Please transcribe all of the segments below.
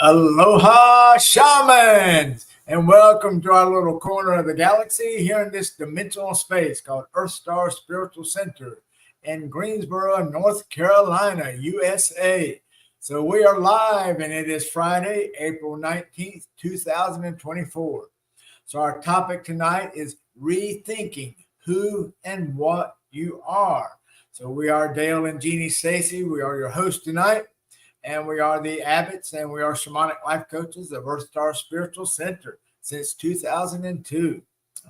Aloha, Shamans, and welcome to our little corner of the galaxy here in this dimensional space called EarthStar Spiritual Center in Greensboro, North Carolina, USA. So we are live, and it is Friday, April 19th, 2024. So our topic tonight is rethinking who and what you are. So we are Dale and Jeanne Stacy. We are your hosts tonight. And we are the Abbots, and we are Shamanic life coaches of EarthStar Spiritual Center since 2002.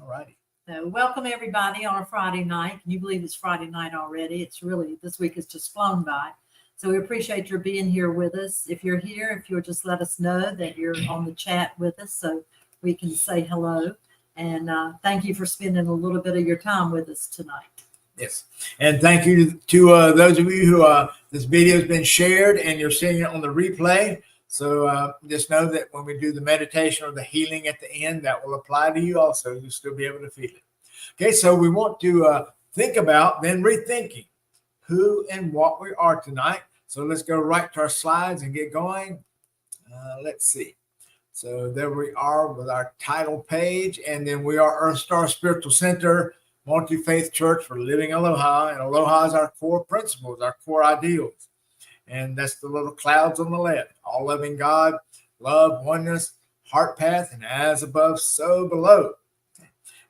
All righty. So welcome everybody on a Friday night. Can you believe it's Friday night already? It's really, this week has just flown by. So we appreciate your being here with us. If you're here, if you'll just let us know that you're on the chat with us so we can say hello. And thank you for spending a little bit of your time with us tonight. Yes. And thank you to those of you who this video has been shared and you're seeing it on the replay. So just know that when we do the meditation or the healing at the end, that will apply to you also. You'll still be able to feel it. Okay, so we want to think about then rethinking who and what we are tonight. So let's go right to our slides and get going. Let's see. So there we are with our title page. And then we are EarthStar Spiritual Center, multi-faith church for living Aloha, and Aloha is our core principles, our core ideals, and that's the little clouds on the left. All loving God, love, oneness, heart path, and as above, so below.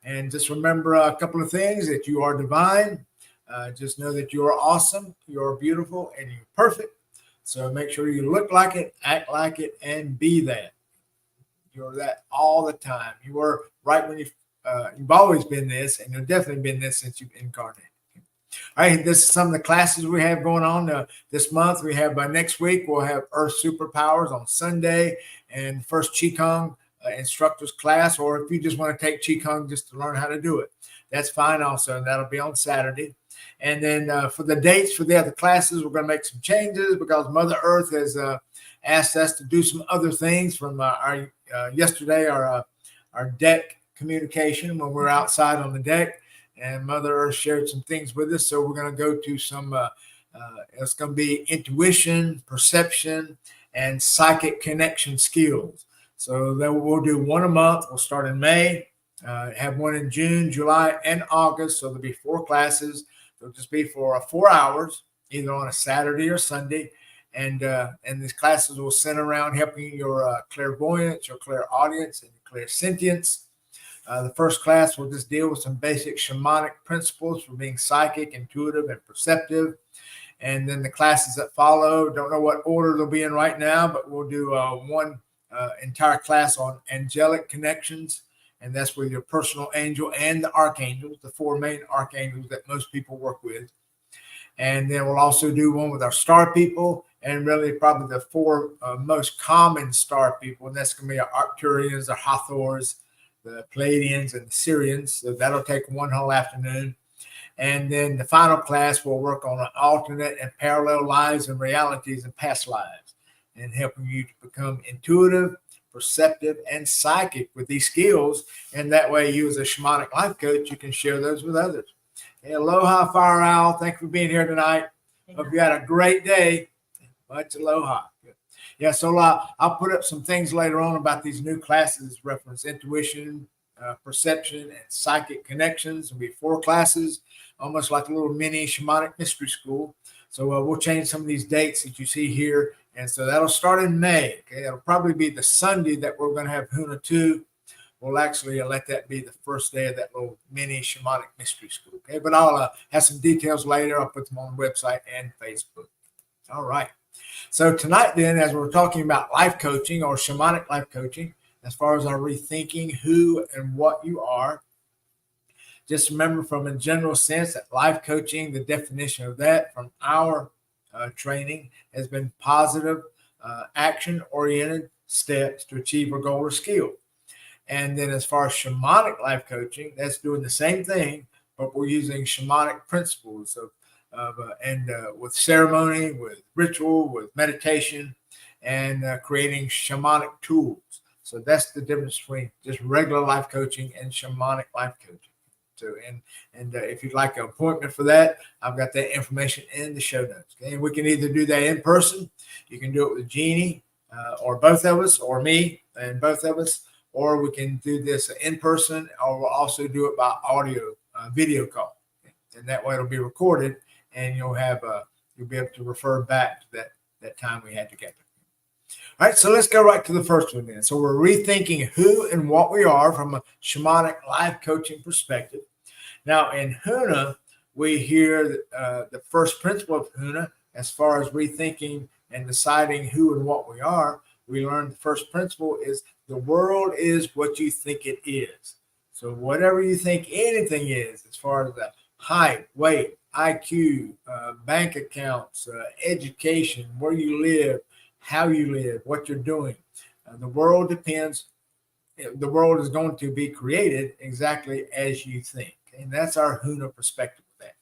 And just remember a couple of things: that you are divine. Just know that you are awesome, you are beautiful, and you're perfect. So make sure you look like it, act like it, and be that. You're that all the time. You were right when you've always been this, and you've definitely been this since you've incarnated. All right, this is some of the classes we have going on this month. We have next week, we'll have Earth Superpowers on Sunday, and first Qigong instructors class, or if you just want to take Qigong just to learn how to do it, that's fine also, and that'll be on Saturday. And then for the dates for the other classes, we're going to make some changes because Mother Earth has asked us to do some other things from our yesterday, our deck communication when we're outside on the deck, and Mother Earth shared some things with us. So we're going to go to some, it's going to be intuition, perception, and psychic connection skills. So then we'll do one a month. We'll start in May, have one in June, July, and August. So there'll be 4 classes. They'll just be for 4 hours, either on a Saturday or Sunday. And these classes will center around helping your clairvoyance, your clairaudience, and clairsentience. The first class will just deal with some basic shamanic principles for being psychic, intuitive, and perceptive. And then the classes that follow, don't know what order they'll be in right now, but we'll do one entire class on angelic connections. And that's with your personal angel and the archangels, the 4 main archangels that most people work with. And then we'll also do one with our star people, and really probably the 4 most common star people. And that's going to be our Arcturians, the Hathors, the Pleiadians, and the Syrians. So that'll take one whole afternoon. And then the final class will work on alternate and parallel lives and realities and past lives, and helping you to become intuitive, perceptive, and psychic with these skills. And that way you as a shamanic life coach, you can share those with others. Hey, aloha, Fire Owl. Thank you for being here tonight. Hope you had a great day. Much aloha. Good. Yeah, so I'll put up some things later on about these new classes, reference intuition, perception, and psychic connections. There'll be 4 classes, almost like a little mini shamanic mystery school. So we'll change some of these dates that you see here. And so that'll start in May. Okay, it'll probably be the Sunday that we're going to have Huna 2. We'll actually let that be the first day of that little mini shamanic mystery school. Okay, but I'll have some details later. I'll put them on the website and Facebook. All right. So tonight then, as we're talking about life coaching or shamanic life coaching, as far as our rethinking who and what you are, just remember from a general sense that life coaching, the definition of that from our training has been positive, action-oriented steps to achieve a goal or skill. And then as far as shamanic life coaching, that's doing the same thing, but we're using shamanic principles with ceremony, with ritual, with meditation, and creating shamanic tools. So that's the difference between just regular life coaching and shamanic life coaching. So, and if you'd like an appointment for that, I've got that information in the show notes. Okay? And we can either do that in person, you can do it with Jeanne, or both of us, or me and both of us, or we can do this in person, or we'll also do it by audio, video call. And that way it'll be recorded, and you'll be able to refer back to that time we had together. All right, so let's go right to the first one then. So we're rethinking who and what we are from a shamanic life coaching perspective. Now in Huna, we hear the first principle of Huna as far as rethinking and deciding who and what we are. We learned the first principle is the world is what you think it is. So whatever you think anything is, as far as the height, weight, IQ, bank accounts, education, where you live, how you live, what you're doing. The world depends. The world is going to be created exactly as you think. And that's our Huna perspective of that.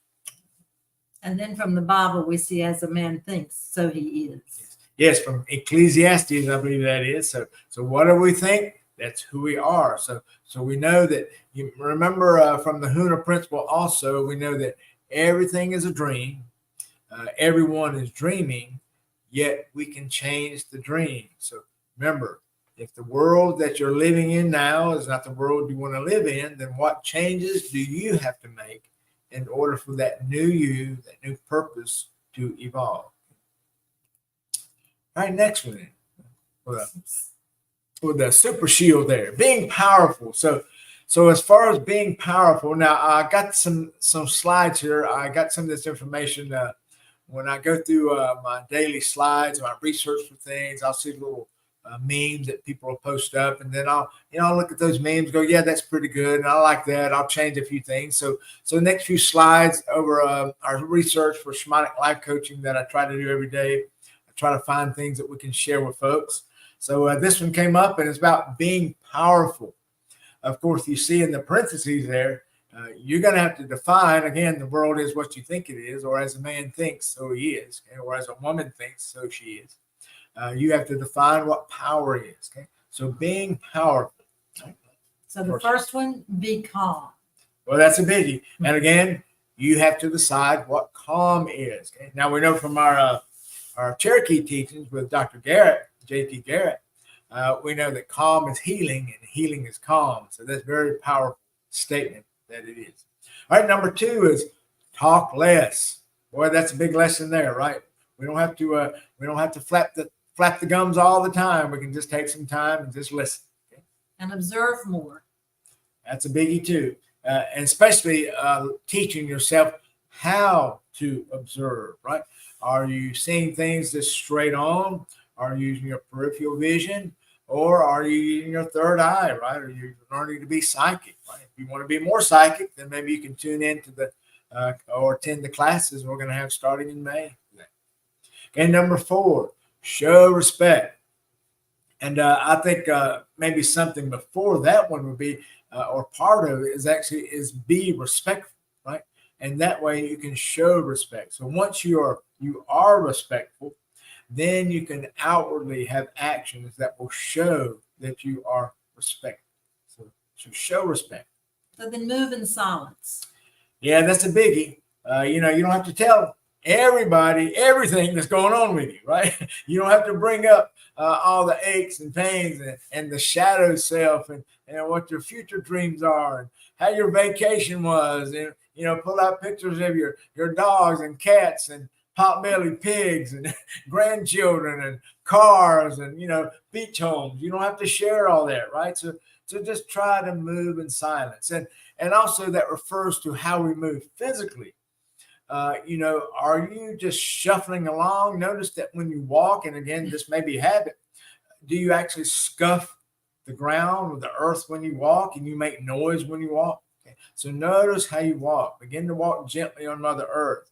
And then from the Bible, we see as a man thinks, so he is. Yes, from Ecclesiastes, I believe that is. So whatever we think, that's who we are. So we know that, you remember from the Huna principle also, we know that everything is a dream. Everyone is dreaming, yet we can change the dream. So remember, if the world that you're living in now is not the world you want to live in, then what changes do you have to make in order for that new you, that new purpose to evolve? All right, next one. With the super shield there, being powerful. So as far as being powerful, now I got some slides here. I got some of this information. When I go through my daily slides, my research for things, I'll see little memes that people will post up, and then I'll look at those memes, go, yeah, that's pretty good, and I like that. I'll change a few things. So the next few slides over our research for shamanic life coaching that I try to do every day. I try to find things that we can share with folks. So this one came up, and it's about being powerful. Of course, you see in the parentheses there, you're going to have to define, again, the world is what you think it is, or as a man thinks, so he is, okay? Or as a woman thinks, so she is. You have to define what power is. Okay, so being powerful. So the first one, be calm. Well, that's a biggie. And again, you have to decide what calm is. Okay? Now we know from our Cherokee teachings with Dr. Garrett, J.T. Garrett, we know that calm is healing and healing is calm. So that's a very powerful statement that it is. All right, number 2 is talk less. Boy, that's a big lesson there, right? We don't have to flap the gums all the time. We can just take some time and just listen. Okay? And observe more. That's a biggie too. And especially teaching yourself how to observe, right? Are you seeing things just straight on? Are you using your peripheral vision? Or are you using your third eye, right? Are you learning to be psychic, right? If you want to be more psychic, then maybe you can tune into or attend the classes we're going to have starting in May. Okay, number 4, show respect. And I think maybe something before that one would be, or part of it is be respectful, right? And that way you can show respect. So once you are respectful, then you can outwardly have actions that will show that you are respectful. So show respect. So then move in silence. Yeah, that's a biggie. You don't have to tell everybody everything that's going on with you, right? You don't have to bring up all the aches and pains and the shadow self and what your future dreams are and how your vacation was, and pull out pictures of your dogs and cats and pot-bellied pigs and grandchildren and cars and beach homes. You don't have to share all that, right? So just try to move in silence, and also that refers to how we move physically. Are you just shuffling along? Notice that when you walk, and again, this may be habit, do you actually scuff the ground or the earth when you walk, and you make noise when you walk? Okay. So notice how you walk. Begin to walk gently on Mother Earth.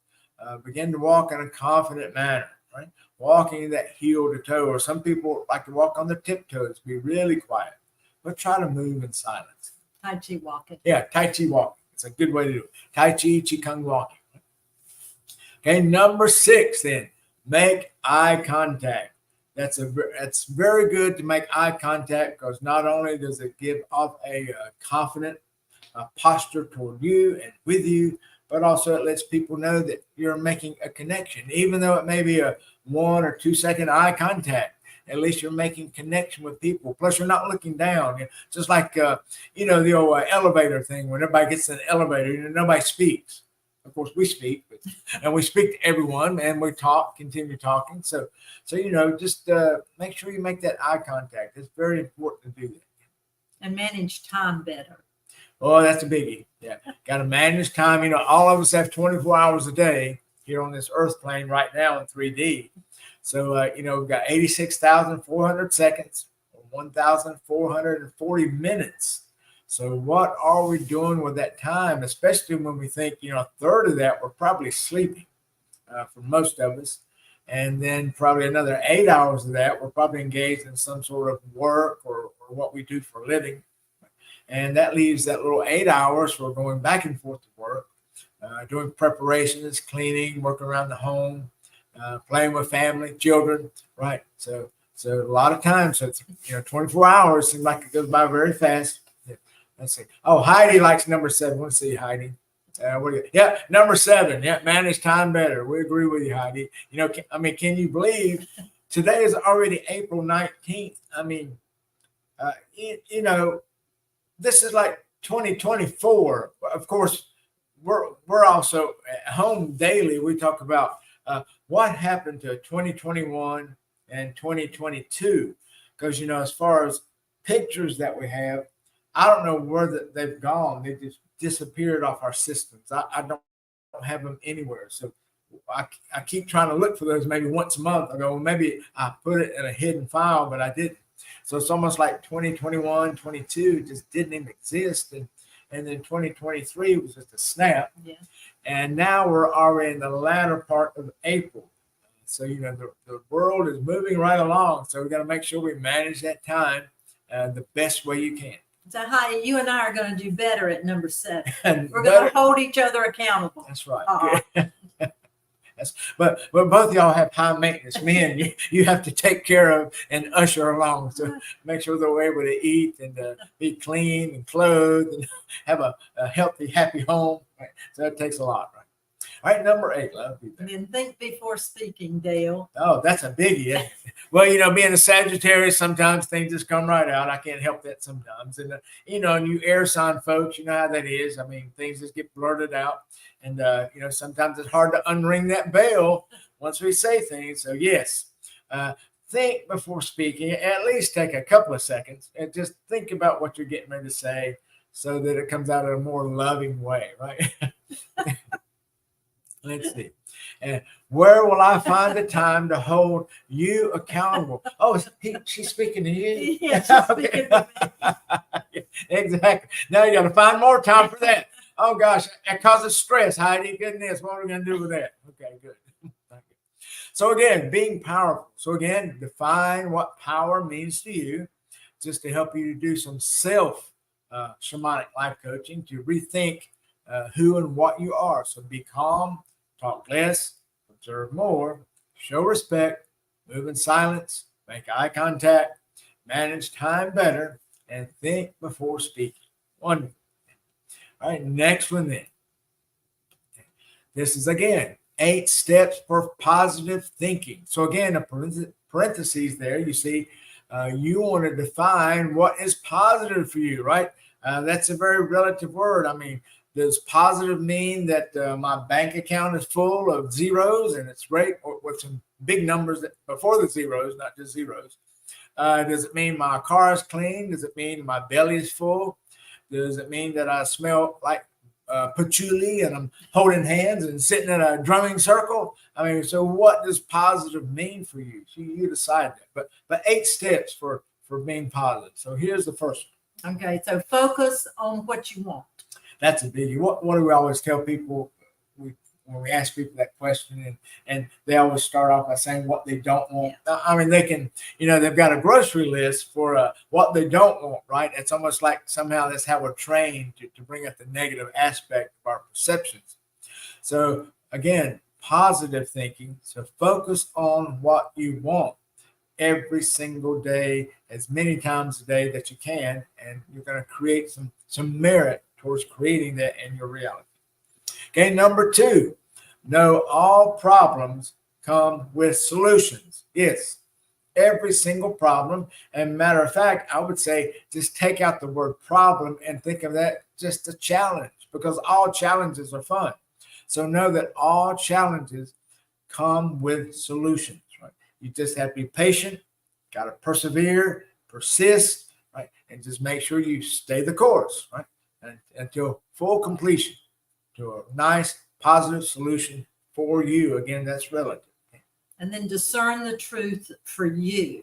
Begin to walk in a confident manner, right? Walking that heel to toe, or some people like to walk on their tiptoes, be really quiet, but try to move in silence. Tai Chi walking. Yeah, Tai Chi walking. It's a good way to do it. Tai Chi, Qigong walking. Okay, number 6 then, make eye contact. That's very good to make eye contact, because not only does it give off a confident posture toward you and with you, but also it lets people know that you're making a connection, even though it may be a 1 or 2 second eye contact. at least you're making connection with people. Plus, you're not looking down. Just like, the old elevator thing, when everybody gets in the elevator, nobody speaks. Of course, we speak, and we speak to everyone, and we continue talking. So just make sure you make that eye contact. It's very important to do that. And manage time better. Oh, that's a biggie. Yeah. Got to manage time. All of us have 24 hours a day here on this earth plane right now in 3D. So, we've got 86,400 seconds, 1,440 minutes. So what are we doing with that time, especially when we think, a third of that we're probably sleeping for most of us. And then probably another 8 hours of that we're probably engaged in some sort of work or what we do for a living. And that leaves that little 8 hours for going back and forth to work, doing preparations, cleaning, working around the home, playing with family, children, right? So a lot of time. So it's 24 hours seems like it goes by very fast. Yeah. Let's see. Oh, Heidi likes number 7. Let's see, Heidi. Yeah, number 7. Yeah, manage time better. We agree with you, Heidi. Can you believe today is already April 19th? This is like 2024. Of course, we're also at home daily. We talk about what happened to 2021 and 2022, because as far as pictures that we have, I don't know where they've gone. They just disappeared off our systems. I don't have them anywhere. So I keep trying to look for those maybe once a month. I go, well, maybe I put it in a hidden file, but I didn't. So it's almost like 2021, 22 just didn't even exist. And then 2023 was just a snap. Yeah. And now we're already in the latter part of April. So, the world is moving right along. So we got to make sure we manage that time the best way you can. So, Heidi, you and I are going to do better at number 7. We're going to hold each other accountable. That's right. But both of y'all have high maintenance men. You have to take care of and usher along. So make sure they're able to eat and be clean and clothed and have a healthy, happy home. Right? So that takes a lot, right? All right, number 8, love. And then think before speaking, Dale. Oh, that's a biggie. Well, being a Sagittarius, sometimes things just come right out. I can't help that sometimes. And, and you air sign folks, you know how that is. Things just get blurted out. And, sometimes it's hard to unring that bell once we say things. So, yes, think before speaking. At least take a couple of seconds and just think about what you're getting ready to say so that it comes out in a more loving way, right? Let's see. And where will I find the time to hold you accountable? Oh, she's speaking to you? Yes, she's speaking to me. Exactly. Now you got to find more time for that. Oh, gosh, that causes stress, Heidi. Goodness, what are we going to do with that? Okay, good. Thank you. So, again, being powerful. So, again, define what power means to you, just to help you to do some shamanic life coaching, to rethink who and what you are. So, be calm, talk less, observe more, show respect, move in silence, make eye contact, manage time better, and think before speaking. Wonderful. All right, next one then. This is, again, 8 steps for positive thinking. So, again, a parentheses there, you see, you want to define what is positive for you, right? That's a very relative word. Does positive mean that my bank account is full of zeros and it's great, or with some big numbers before the zeros, not just zeros? Does it mean my car is clean? Does it mean my belly is full? Does it mean that I smell like patchouli and I'm holding hands and sitting in a drumming circle? So what does positive mean for you? So you decide that. But 8 steps for being positive. So here's the first one. Okay, so focus on what you want. That's a biggie. What do we always tell people when we ask people that question? And they always start off by saying what they don't want. Yeah. They can, they've got a grocery list for what they don't want, right? It's almost like somehow that's how we're trained to bring up the negative aspect of our perceptions. So again, positive thinking. So focus on what you want every single day, as many times a day that you can, and you're going to create some merit towards creating that in your reality. Okay, number 2, know all problems come with solutions. Yes, every single problem. And matter of fact, I would say just take out the word problem and think of that just a challenge, because all challenges are fun. So know that all challenges come with solutions, right? You just have to be patient, got to persevere, persist, right? And just make sure you stay the course, right? And until full completion to a nice, positive solution for you. Again, that's relative. And then discern the truth for you.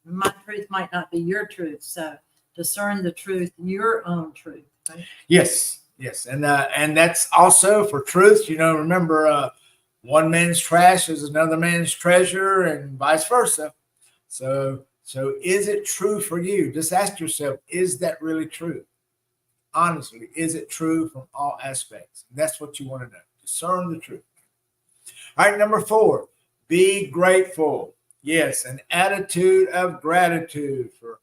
My truth might not be your truth. So discern the truth, your own truth. Right? Yes. And that's also for truth. Remember, one man's trash is another man's treasure, and vice versa. So is it true for you? Just ask yourself, is that really true? Honestly, is it true from all aspects? And that's what you want to know. Discern the truth. All right, number 4, be grateful. Yes, an attitude of gratitude for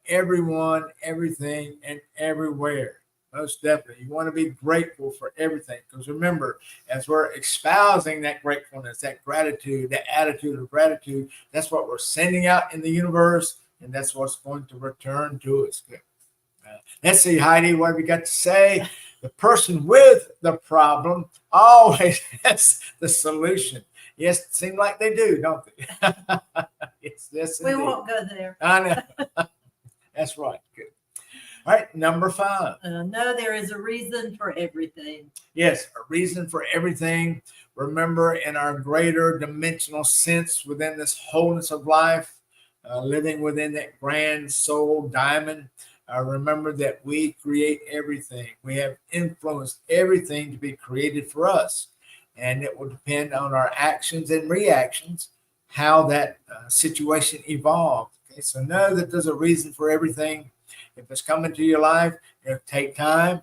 everyone, everything, and everywhere. Most definitely. You want to be grateful for everything, because remember, as we're espousing that gratefulness, that gratitude, that attitude of gratitude, that's what we're sending out in the universe, and that's what's going to return to us. Good. Let's see, Heidi, what have we got to say? The person with the problem always has the solution. Yes, it seems like they do, don't they? Yes, we won't go there. I know. That's right. Good. All right, number 5. No, there is a reason for everything. Yes, a reason for everything. Remember, in our greater dimensional sense within this wholeness of life, living within that grand soul diamond, remember that we create everything. We have influenced everything to be created for us. And it will depend on our actions and reactions, how that situation evolved. Okay, so know that there's a reason for everything. If it's coming to your life, take time,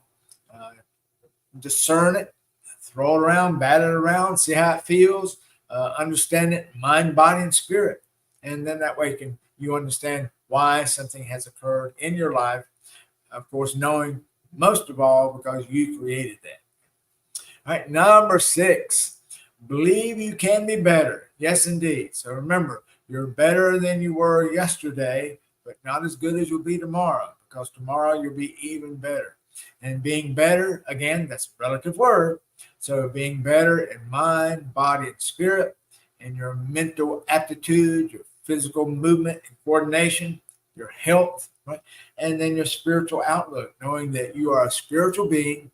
discern it, throw it around, bat it around, see how it feels, understand it, mind, body, and spirit. And then that way you understand why something has occurred in your life. Of course, knowing most of all because you created that. All right, number 6, believe you can be better. Yes, indeed. So remember, you're better than you were yesterday, but not as good as you'll be tomorrow, because tomorrow you'll be even better. And being better, again, that's a relative word. So being better in mind, body, and spirit, and your mental aptitude, your physical movement and coordination, your health, right? And then your spiritual outlook, knowing that you are a spiritual being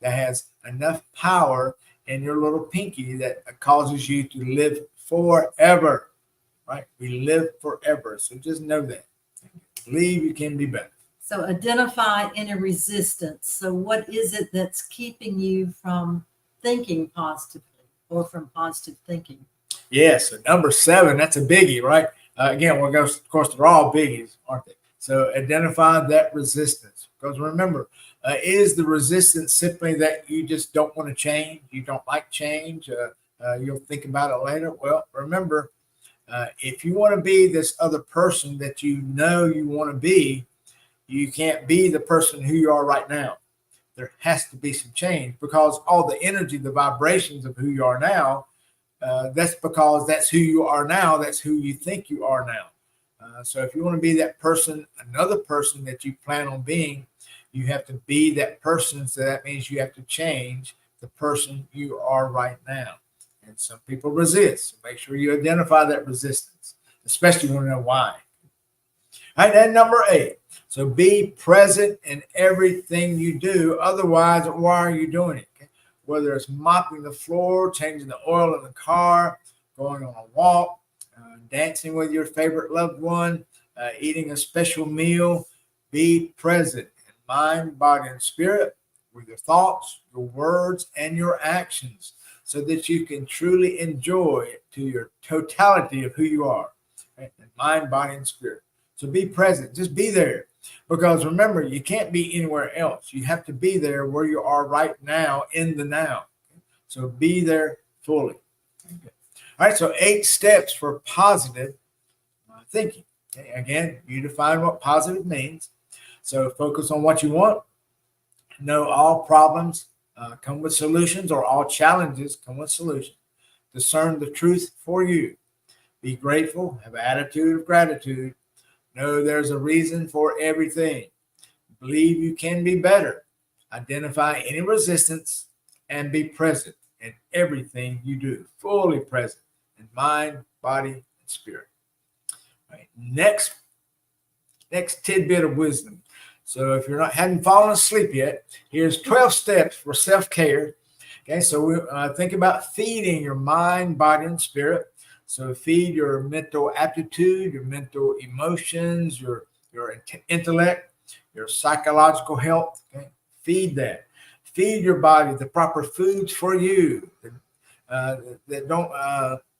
that has enough power in your little pinky that causes you to live forever, right? We live forever. So just know that. Believe you can be better. So identify inner resistance. So what is it that's keeping you from thinking positively or from positive thinking? Yes, so number 7, that's a biggie, right? Again, of course, they're all biggies, aren't they? So identify that resistance. Because remember, is the resistance simply that you just don't want to change? You don't like change? You'll think about it later? Well, remember, if you want to be this other person that you know you want to be, you can't be the person who you are right now. There has to be some change, because all the energy, the vibrations of who you are now, that's because that's who you are now. That's who you think you are now. So if you want to be that person, another person that you plan on being, you have to be that person. So that means you have to change the person you are right now. And some people resist. So make sure you identify that resistance, especially when you know why. All right, and number 8. So be present in everything you do. Otherwise, why are you doing it? Okay? Whether it's mopping the floor, changing the oil in the car, going on a walk, dancing with your favorite loved one, eating a special meal, be present in mind, body, and spirit with your thoughts, your words, and your actions, so that you can truly enjoy it to your totality of who you are, right? In mind, body, and spirit. So be present. Just be there. Because remember, you can't be anywhere else. You have to be there where you are right now, in the now. So be there fully. Okay. All right, so 8 steps for positive thinking. Okay. Again, you define what positive means. So focus on what you want. Know all problems come with solutions, or all challenges come with solutions. Discern the truth for you. Be grateful. Have an attitude of gratitude. Know there's a reason for everything. Believe you can be better. Identify any resistance and be present in everything you do. Fully present in mind, body, and spirit. All right. Next tidbit of wisdom. So if you're not hadn't fallen asleep yet, here's 12 steps for self-care. Okay, so we think about feeding your mind, body, and spirit. So feed your mental aptitude, your mental emotions, your intellect, your psychological health. Okay, feed that. Feed your body the proper foods for you that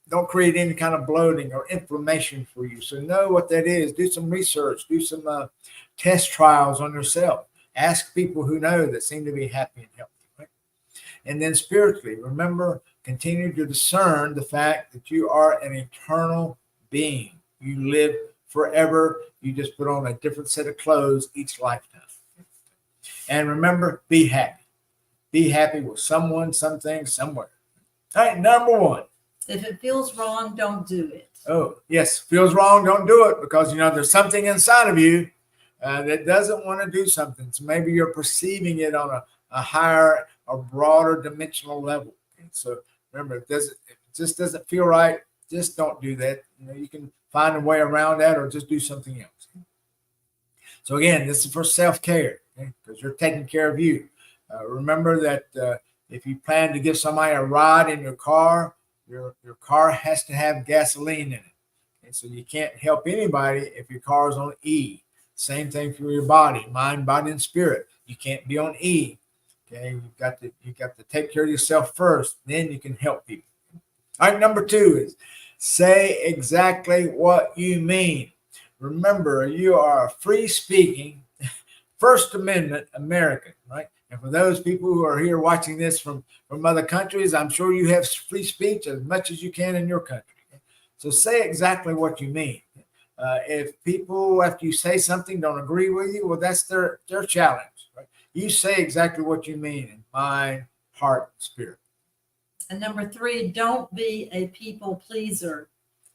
don't create any kind of bloating or inflammation for you. So know what that is. Do some research. Do some test trials on yourself. Ask people who know that seem to be happy and healthy. Right? And then spiritually, remember, continue to discern the fact that you are an eternal being. You live forever. You just put on a different set of clothes each lifetime. And remember, be happy. Be happy with someone, something, somewhere. All right, number one. If it feels wrong, don't do it. Oh, yes. Feels wrong, don't do it, because, there's something inside of you that doesn't want to do something. So maybe you're perceiving it on a higher or broader dimensional level. And so remember, if it just doesn't feel right, just don't do that. You can find a way around that or just do something else. So again, this is for self-care, because you're taking care of you. Remember that if you plan to give somebody a ride in your car, your car has to have gasoline in it. And so you can't help anybody if your car is on E. Same thing for your body, mind, body, and spirit. You can't be on E. Okay, you got to take care of yourself first, then you can help people. All right, number two is say exactly what you mean. Remember, you are a free-speaking, First Amendment American, right? And for those people who are here watching this from other countries, I'm sure you have free speech as much as you can in your country. So say exactly what you mean. If people, after you say something, don't agree with you, well, that's their challenge, right? You say exactly what you mean in mind, heart, spirit. And number three, don't be a people pleaser.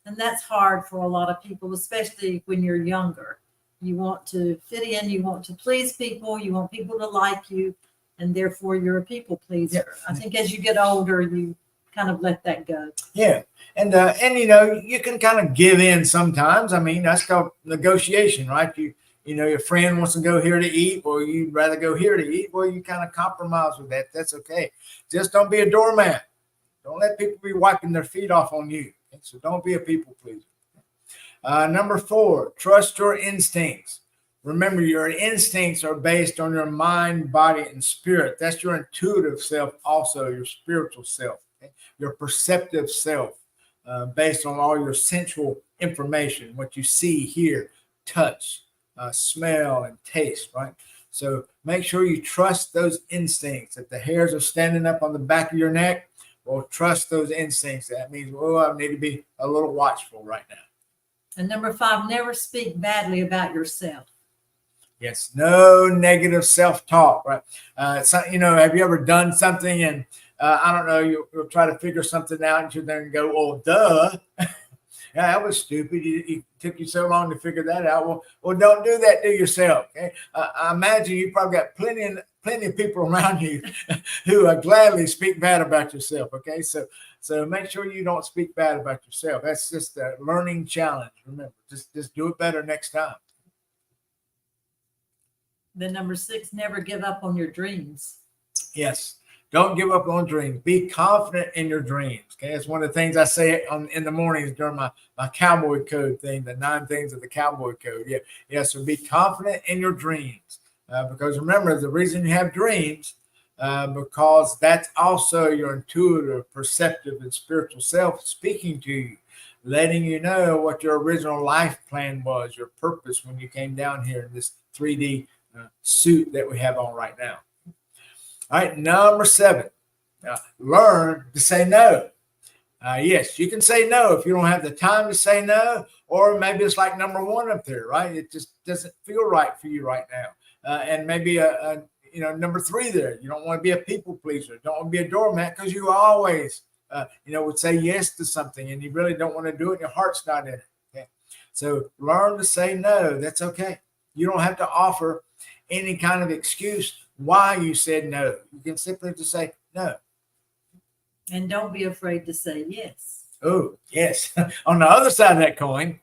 And that's hard for a lot of people, especially when you're younger. You want to fit in, you want to please people, you want people to like you, and therefore you're a people pleaser. Yeah. I think as you get older, you kind of let that go. Yeah. And you can kind of give in sometimes. I mean, that's called negotiation, right? Your friend wants to go here to eat, or you'd rather go here to eat. Well, you kind of compromise with that. That's okay. Just don't be a doormat. Don't let people be wiping their feet off on you. So don't be a people pleaser. Number four, trust your instincts. Remember, your instincts are based on your mind, body, and spirit. That's your intuitive self, also your spiritual self, your perceptive self, based on all your sensual information, what you see, hear, touch, smell, and taste, right? So make sure you trust those instincts. If the hairs are standing up on the back of your neck, well, trust those instincts. That means, well, I need to be a little watchful right now. And number five, never speak badly about yourself. Yes, no negative self-talk, right? Have you ever done something and I don't know, you'll try to figure something out and you then go, well, duh. Yeah, that was stupid. It took you so long to figure that out. Well, don't do that to yourself. Okay? I imagine you probably got plenty of people around you who gladly speak bad about yourself. Okay, so make sure you don't speak bad about yourself. That's just a learning challenge. Remember, just do it better next time. Then number six, never give up on your dreams. Yes. Don't give up on dreams. Be confident in your dreams. Okay, it's one of the things I say in the mornings during my cowboy code thing, the 9 things of the cowboy code. Yeah. So be confident in your dreams, because remember, the reason you have dreams, because that's also your intuitive, perceptive, and spiritual self speaking to you, letting you know what your original life plan was, your purpose when you came down here in this 3D suit that we have on right now. All right, number 7, learn to say no. Yes, you can say no if you don't have the time to say no, or maybe it's like number 1 up there, right? It just doesn't feel right for you right now. And maybe number 3 there, you don't want to be a people pleaser, don't want to be a doormat, because you always would say yes to something and you really don't want to do it and your heart's not in it. Okay? So learn to say no. That's okay. You don't have to offer any kind of excuse why you said no. You can simply just say no. And don't be afraid to say yes. Oh, yes. On the other side of that coin,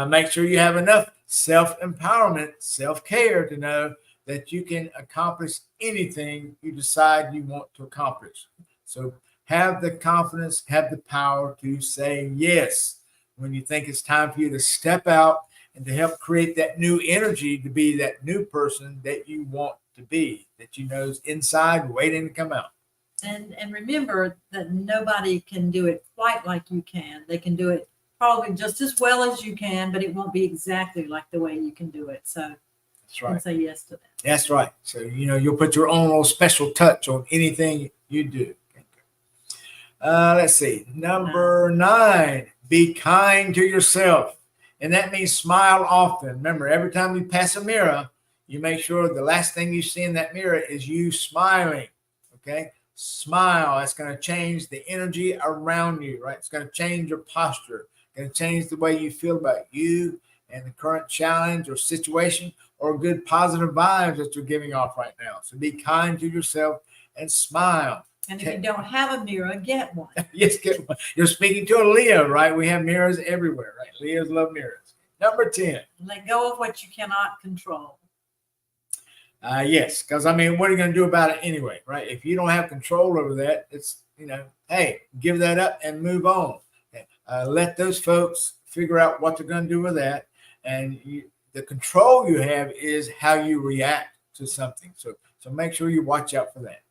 make sure you have enough self-empowerment, self-care to know that you can accomplish anything you decide you want to accomplish. So have the confidence, have the power to say yes when you think it's time for you to step out and to help create that new energy to be that new person that you want to be, that you know is inside waiting to come out. And remember that nobody can do it quite like you can. They can do it probably just as well as you can, but it won't be exactly like the way you can do it. So that's right. You can say yes to that. That's right. So, you'll put your own little special touch on anything you do. Let's see. Number 9, be kind to yourself. And that means smile often. Remember, every time you pass a mirror, you make sure the last thing you see in that mirror is you smiling. Okay? Smile. That's going to change the energy around you, right? It's going to change your posture. It's going to change the way you feel about you and the current challenge or situation or good positive vibes that you're giving off right now. So be kind to yourself and smile. And if you don't have a mirror, get one. Yes, get one. You're speaking to a Leo, right? We have mirrors everywhere, right? Leos love mirrors. Number 10. Let go of what you cannot control. Yes, because what are you going to do about it anyway, right? If you don't have control over that, it's, hey, give that up and move on. Let those folks figure out what they're going to do with that. And the control you have is how you react to something. So make sure you watch out for that.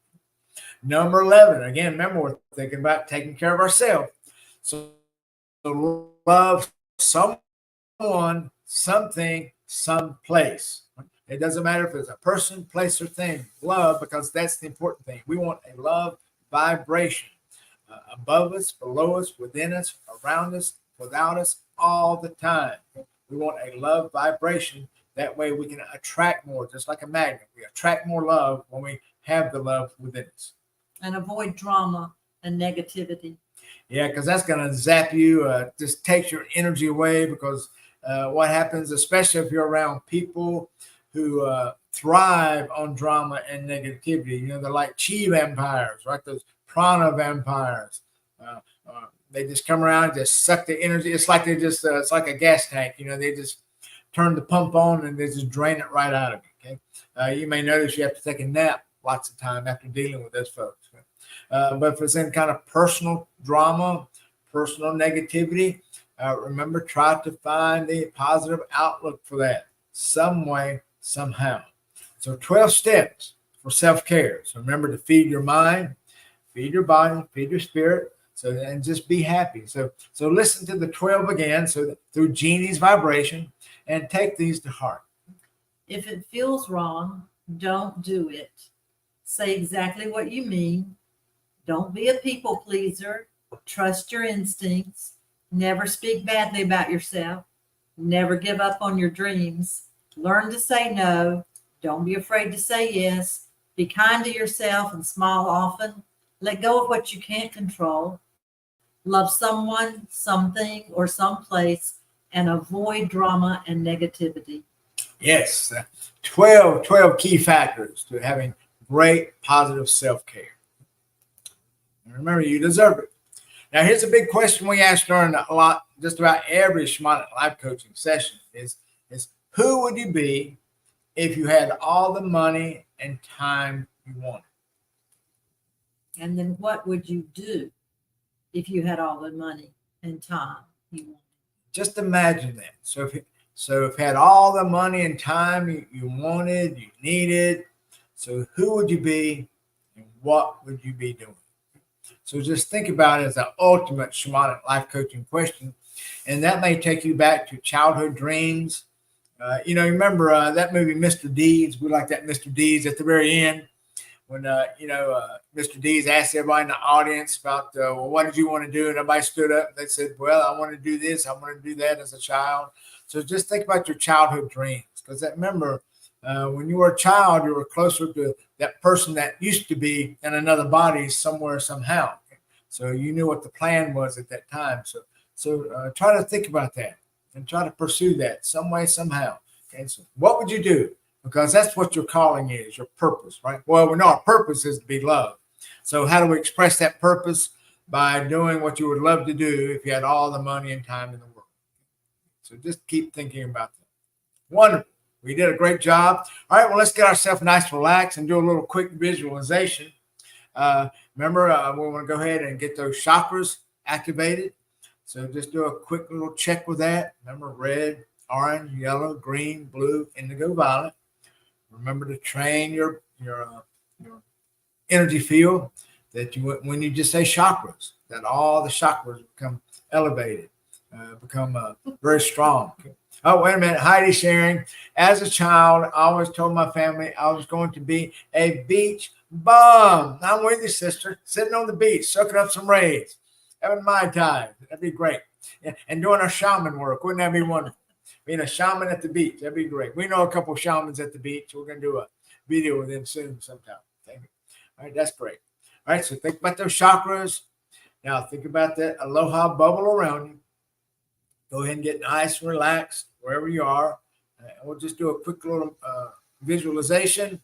Number 11, again, remember, we're thinking about taking care of ourselves. So love someone, something, someplace. It doesn't matter if it's a person, place, or thing. Love, because that's the important thing. We want a love vibration above us, below us, within us, around us, without us, all the time. We want a love vibration. That way we can attract more, just like a magnet. We attract more love when we have the love within us. And avoid drama and negativity. Yeah, because that's going to zap you, just takes your energy away, because what happens, especially if you're around people who thrive on drama and negativity, they're like chi vampires, right? Those prana vampires. They just come around, just suck the energy. It's like it's like a gas tank, they just turn the pump on and they just drain it right out of you. Okay. You may notice you have to take a nap lots of time after dealing with those folks. But if it's in kind of personal drama, personal negativity, remember, try to find a positive outlook for that some way, somehow. So 12 steps for self-care. So remember to feed your mind, feed your body, feed your spirit. And just be happy. So listen to the 12 again. So through Jeannie's vibration, and take these to heart. If it feels wrong, don't do it. Say exactly what you mean. Don't be a people pleaser. Trust your instincts. Never speak badly about yourself. Never give up on your dreams. Learn to say no. Don't be afraid to say yes. Be kind to yourself and smile often. Let go of what you can't control. Love someone, something, or someplace, and avoid drama and negativity. Yes, 12 key factors to having great positive self-care. And remember, you deserve it. Now, here's a big question we ask during just about every Shamanic life coaching session is who would you be if you had all the money and time you wanted? And then what would you do if you had all the money and time you wanted? Just imagine that. So if you had all the money and time you wanted, you needed, so who would you be and what would you be doing? So just think about it as the ultimate Shamanic life coaching question. And that may take you back to childhood dreams. Remember that movie, Mr. Deeds? We like that Mr. Deeds at the very end. When, Mr. Deeds asked everybody in the audience about, what did you want to do? And everybody stood up. They said, well, I want to do this. I want to do that as a child. So just think about your childhood dreams. Because remember, when you were a child, you were closer to that person that used to be in another body somewhere, somehow. So you knew what the plan was at that time. So try to think about that and try to pursue that some way, somehow. Okay, so what would you do? Because that's what your calling is, your purpose, right? Well, we know our purpose is to be loved. So how do we express that purpose? By doing what you would love to do if you had all the money and time in the world. So just keep thinking about that. Wonderful. We did a great job. All right, well, let's get ourselves nice, relaxed, and do a little quick visualization. Remember, we want to go ahead and get those chakras activated. So just do a quick little check with that. Remember, red, orange, yellow, green, blue, indigo, violet. Remember to train your energy field that when you just say chakras, that all the chakras become elevated, become very strong. Oh, wait a minute. Heidi sharing. As a child, I always told my family I was going to be a beach bum. I'm with you, sister. Sitting on the beach, soaking up some rays, having my time. That'd be great. Yeah, and doing our shaman work. Wouldn't that be wonderful? Being a shaman at the beach. That'd be great. We know a couple of shamans at the beach. We're going to do a video with them soon sometime. Thank you. All right, that's great. All right, so think about those chakras. Now think about that aloha bubble around you. Go ahead and get nice and relaxed wherever you are. We'll just do a quick little visualization.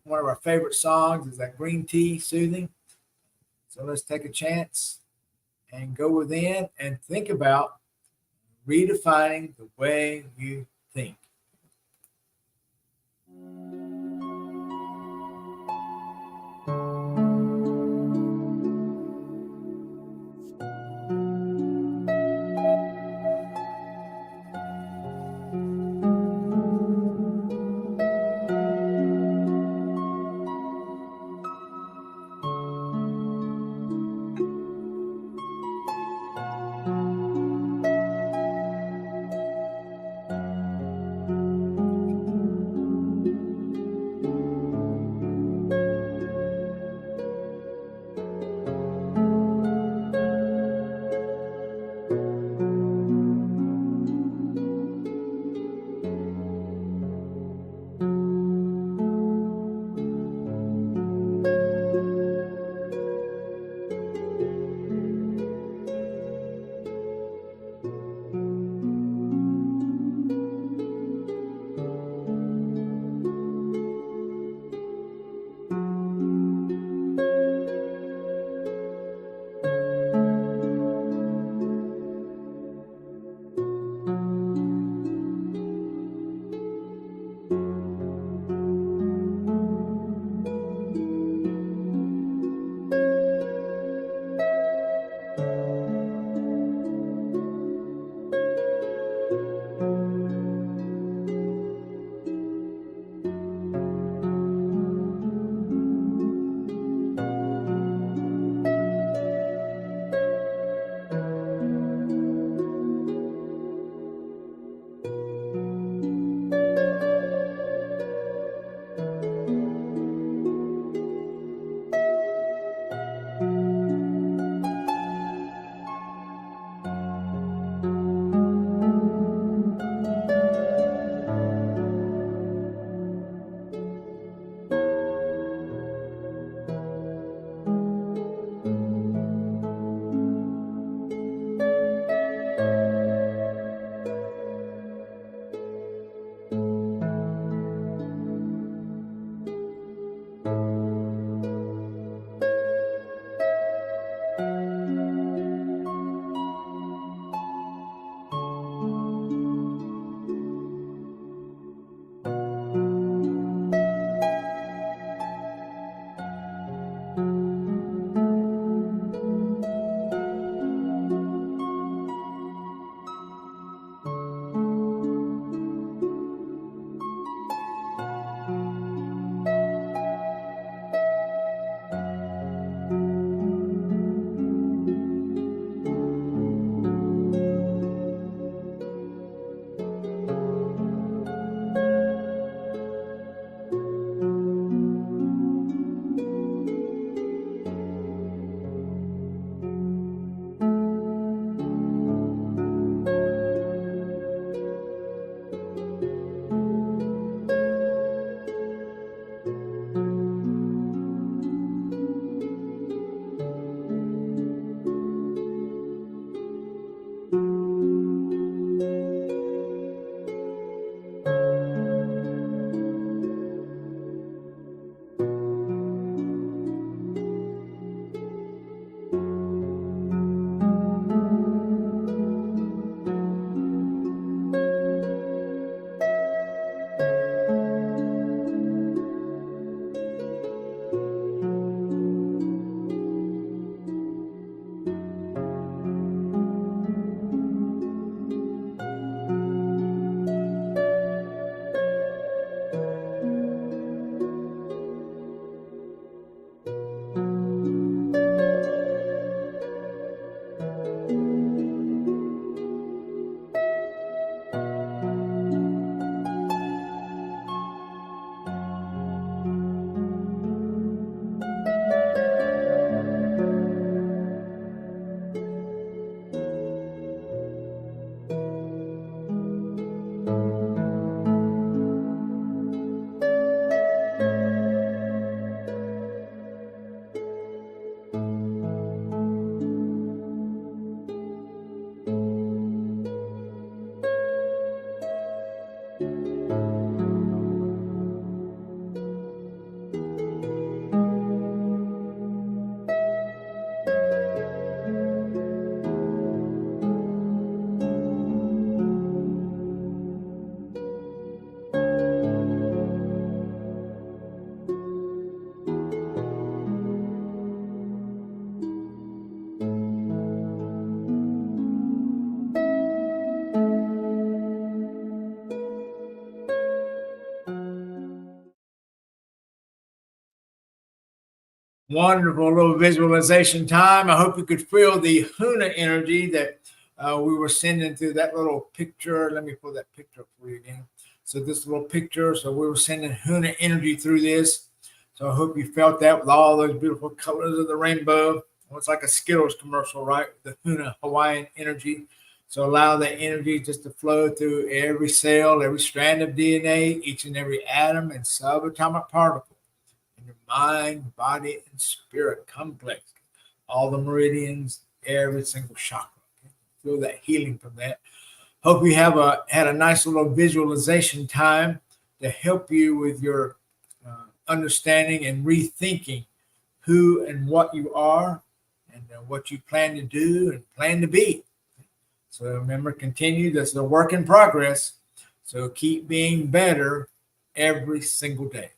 One of our favorite songs is that Green Tea Soothing. So let's take a chance and go within and think about redefining the way you think. Wonderful little visualization time. I hope you could feel the Huna energy that we were sending through that little picture. Let me pull that picture up for you again. So this little picture, so we were sending Huna energy through this. So I hope you felt that with all those beautiful colors of the rainbow. Well, it's like a Skittles commercial, right? The Huna Hawaiian energy. So allow that energy just to flow through every cell, every strand of DNA, each and every atom and subatomic particle in your mind, body, and spirit complex. All the meridians, every single chakra. Feel that healing from that. Hope you have had a nice little visualization time to help you with your understanding and rethinking who and what you are and what you plan to do and plan to be. So remember, continue. This is a work in progress. So keep being better every single day.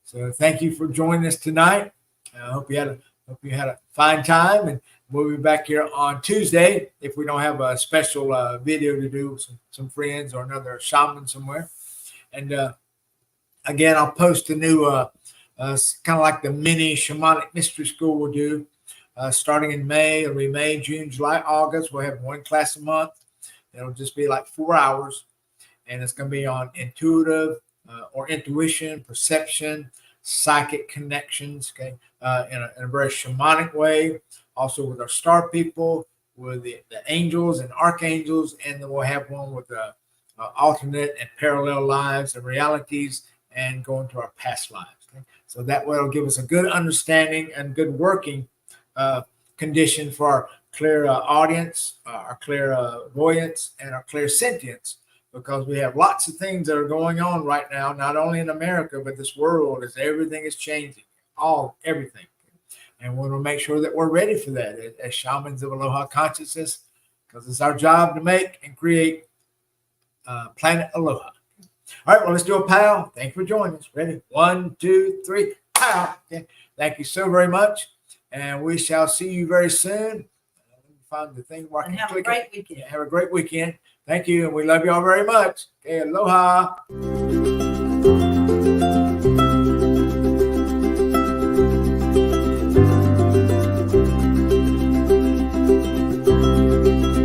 So thank you for joining us tonight. I hope you had a fine time, and we'll be back here on Tuesday if we don't have a special video to do with some friends or another shaman somewhere. And again, I'll post a new kind of like the mini shamanic mystery school we'll do. Starting in May, it'll be May, June, July, August. We'll have one class a month. It'll just be like 4 hours, and it's going to be on intuitive or intuition, perception, psychic connections, okay, in a very shamanic way. Also with our star people, with the angels and archangels, and then we'll have one with the alternate and parallel lives and realities and going to our past lives. Okay? So that way it'll give us a good understanding and good working condition for our clear audience, our clairvoyance, and our clairsentience, because we have lots of things that are going on right now, not only in America, but this world, as everything is changing, everything. And we want to make sure that we're ready for that as shamans of Aloha consciousness, because it's our job to make and create planet Aloha. All right, well, let's do a pow. Thank you for joining us. Ready? 1, 2, 3, pow. Okay. Thank you so very much. And we shall see you very soon. Let me find the thing where I can have click a great it. weekend. Yeah, have a great weekend. Thank you. And we love you all very much. Okay, aloha.